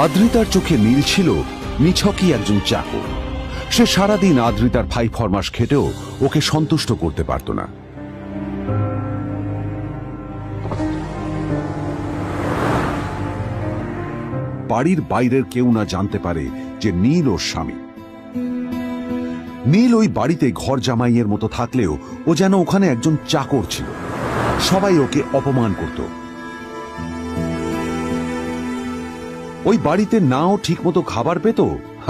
আদ্রিতার চোখে নীল ছিল নিছকই একজন চাকর। সে সারাদিন আদ্রিতার ভাই ফরমাস খেটেও ওকে সন্তুষ্ট করতে পারত না। বাড়ির বাইরের কেউ না জানতে পারে যে নীল ওর স্বামী। নীল ওই বাড়িতে ঘর জামাইয়ের মতো থাকলেও ও যেন ওখানে একজন চাকর ছিল। সবাই ওকে অপমান করত। ওই বাড়িতে না ও ঠিক মতো খাবার পেত,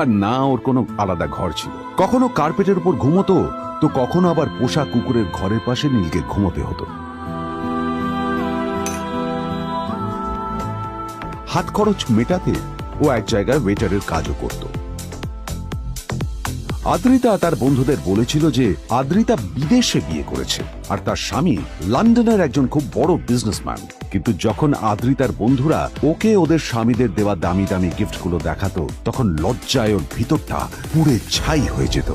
আর না ওর কোনো আলাদা ঘর ছিল। কখনো কার্পেটের উপর ঘুমোতো, তো কখনো আবার পোষা কুকুরের ঘরের পাশে নীলকে ঘুমোতে হতো। হাত খরচ মেটাতে ও এক জায়গায় ওয়েটারের কাজও করত। আদ্রিতা তার বন্ধুদের বলেছিল যে আদ্রিতা বিদেশে বিয়ে করেছে আর তার স্বামী লন্ডনের একজন খুব বড় বিজনেসম্যান। কিন্তু যখন আদ্রিতার বন্ধুরা ওকে ওদের স্বামীদের দেওয়া দামি দামি গিফটগুলো দেখাতো, তখন লজ্জায় ওর ভিতরটা পুড়ে ছাই হয়ে যেত।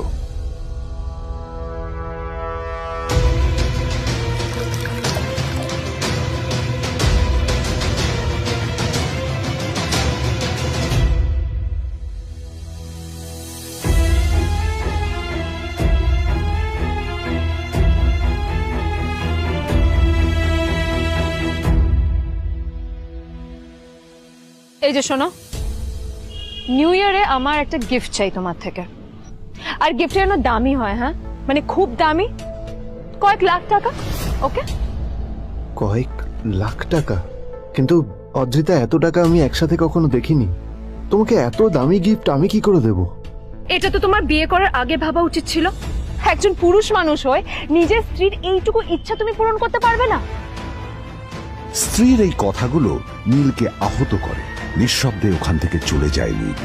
এই যে শোনো, নিউ ইয়ারে আমার একটা গিফট চাই তোমার থেকে। আর গিফট যেন দামি হয়, হ্যাঁ, মানে খুব দামি, কয়েক লাখ টাকা। ওকে? কয়েক লাখ টাকা? কিন্তু অদ্রিতা, এত টাকা আমি একসাথে কখনো দেখিনি। তোমাকে এত দামি গিফট আমি কি করে দেব? এটা তো তোমার বিয়ে করার আগে ভাবা উচিত ছিল। একজন পুরুষ মানুষ হয়ে নিজের স্ত্রীর এইটুকু ইচ্ছা তুমি পূরণ করতে পারবে না? স্ত্রীর এই কথাগুলো নীলকে আহত করে। নিঃশব্দে ওখান থেকে চলে যায় নীল।